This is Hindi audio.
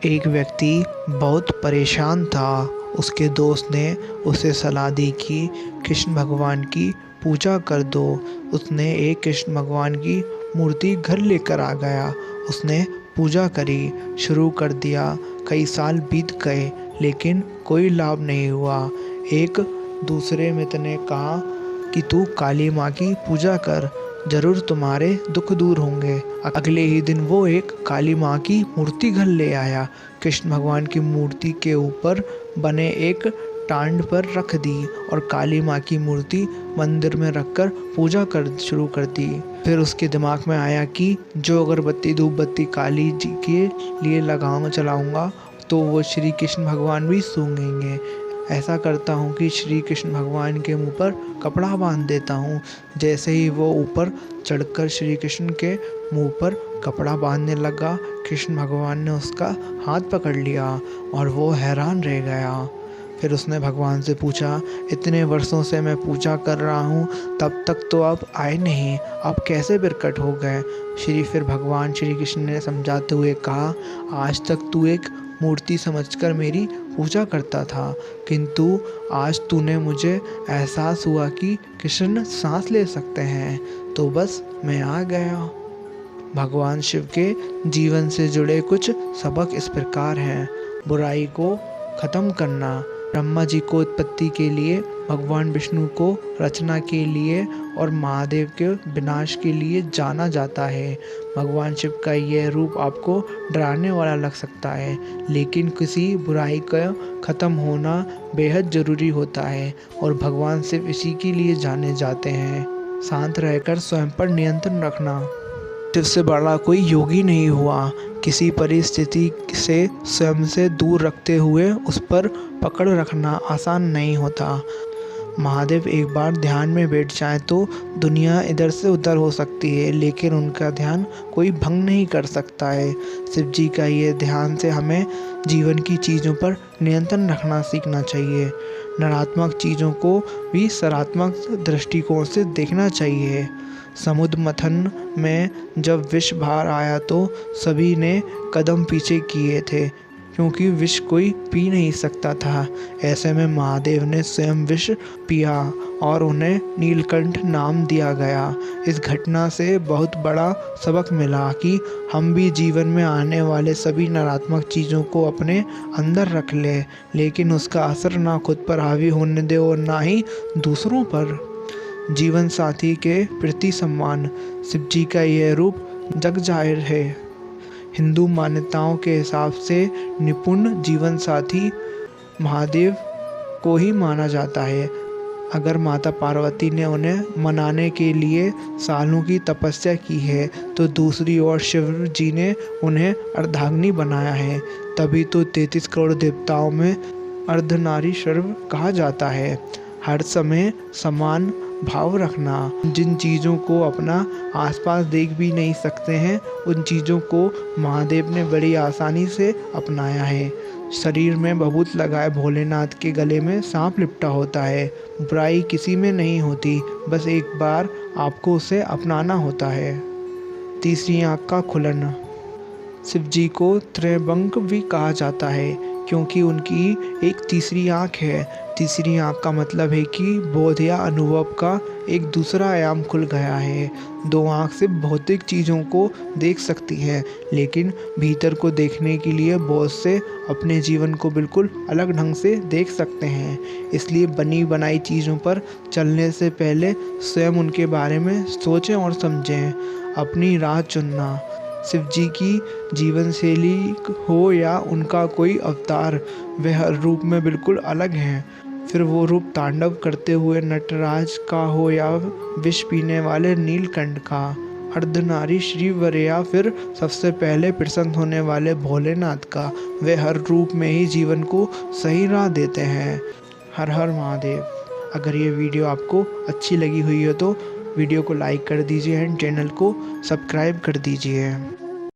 एक व्यक्ति बहुत परेशान था। उसके दोस्त ने उसे सलाह दी कि कृष्ण भगवान की पूजा कर दो। उसने एक कृष्ण भगवान की मूर्ति घर लेकर आ गया। उसने पूजा करी, शुरू कर दिया। कई साल बीत गए लेकिन कोई लाभ नहीं हुआ। एक दूसरे मित्र ने कहा कि तू काली माँ की पूजा कर, जरूर तुम्हारे दुख दूर होंगे। अगले ही दिन वो एक काली माँ की मूर्ति घर ले आया। कृष्ण भगवान की मूर्ति के ऊपर बने एक टांड पर रख दी और काली माँ की मूर्ति मंदिर में रखकर पूजा कर शुरू कर दी। फिर उसके दिमाग में आया कि जो अगरबत्ती धूप बत्ती काली जी के लिए चलाऊंगा तो वो श्री कृष्ण भगवान भी सूंघेंगे। ऐसा करता हूँ कि श्री कृष्ण भगवान के मुंह पर कपड़ा बांध देता हूँ। जैसे ही वो ऊपर चढ़कर श्री कृष्ण के मुंह पर कपड़ा बांधने लगा, कृष्ण भगवान ने उसका हाथ पकड़ लिया और वो हैरान रह गया। फिर उसने भगवान से पूछा, इतने वर्षों से मैं पूजा कर रहा हूँ, तब तक तो आप आए नहीं, आप कैसे प्रकट हो गए? फिर भगवान श्री कृष्ण ने समझाते हुए कहा, आज तक तू एक मूर्ति समझकर मेरी पूजा करता था, किंतु आज तूने मुझे एहसास हुआ कि कृष्ण सांस ले सकते हैं, तो बस मैं आ गया। भगवान शिव के जीवन से जुड़े कुछ सबक इस प्रकार हैं। बुराई को खत्म करना। ब्रह्मा जी को उत्पत्ति के लिए, भगवान विष्णु को रचना के लिए और महादेव के विनाश के लिए जाना जाता है। भगवान शिव का यह रूप आपको डराने वाला लग सकता है, लेकिन किसी बुराई का खत्म होना बेहद ज़रूरी होता है और भगवान शिव इसी के लिए जाने जाते हैं। शांत रहकर स्वयं पर नियंत्रण रखना। शिव से बड़ा कोई योगी नहीं हुआ। किसी परिस्थिति से स्वयं से दूर रखते हुए उस पर पकड़ रखना आसान नहीं होता। महादेव एक बार ध्यान में बैठ जाए तो दुनिया इधर से उधर हो सकती है, लेकिन उनका ध्यान कोई भंग नहीं कर सकता है। शिव जी का ये ध्यान से हमें जीवन की चीज़ों पर नियंत्रण रखना सीखना चाहिए। नकारात्मक चीज़ों को भी सकारात्मक दृष्टिकोण से देखना चाहिए। समुद्र मंथन में जब विष बाहर आया तो सभी ने कदम पीछे किए थे, क्योंकि विष कोई पी नहीं सकता था। ऐसे में महादेव ने स्वयं विष पिया और उन्हें नीलकंठ नाम दिया गया। इस घटना से बहुत बड़ा सबक मिला कि हम भी जीवन में आने वाले सभी नकारात्मक चीज़ों को अपने अंदर रख लें, लेकिन उसका असर ना खुद पर हावी होने दें और ना ही दूसरों पर। जीवन साथी के प्रति सम्मान। शिव जी का यह रूप जग जाहिर है। हिंदू मान्यताओं के हिसाब से निपुण जीवन साथी महादेव को ही माना जाता है। अगर माता पार्वती ने उन्हें मनाने के लिए सालों की तपस्या की है, तो दूसरी ओर शिव जी ने उन्हें अर्धांगिनी बनाया है। तभी तो 33 करोड़ देवताओं में अर्धनारीश्वर कहा जाता है। हर समय समान भाव रखना। जिन चीज़ों को अपना आसपास देख भी नहीं सकते हैं, उन चीज़ों को महादेव ने बड़ी आसानी से अपनाया है। शरीर में भभूत लगाए भोलेनाथ के गले में सांप लिपटा होता है। बुराई किसी में नहीं होती, बस एक बार आपको उसे अपनाना होता है। तीसरी आँख का खुलना। शिव जी को त्रैबंक भी कहा जाता है, क्योंकि उनकी एक तीसरी आँख है। तीसरी आँख का मतलब है कि बोध या अनुभव का एक दूसरा आयाम खुल गया है। दो आँख से भौतिक चीज़ों को देख सकती हैं, लेकिन भीतर को देखने के लिए बोध से अपने जीवन को बिल्कुल अलग ढंग से देख सकते हैं। इसलिए बनी बनाई चीज़ों पर चलने से पहले स्वयं उनके बारे में सोचें और समझें। अपनी राह चुनना। शिव जी की जीवन शैली हो या उनका कोई अवतार, वे हर रूप में बिल्कुल अलग हैं। फिर वो रूप तांडव करते हुए नटराज का हो या विष पीने वाले नीलकंठ का, अर्धनारी श्रीवर या फिर सबसे पहले प्रसन्न होने वाले भोलेनाथ का, वे हर रूप में ही जीवन को सही राह देते हैं। हर हर महादेव। अगर ये वीडियो आपको अच्छी लगी हुई हो तो वीडियो को लाइक कर दीजिए एंड चैनल को सब्सक्राइब कर दीजिए।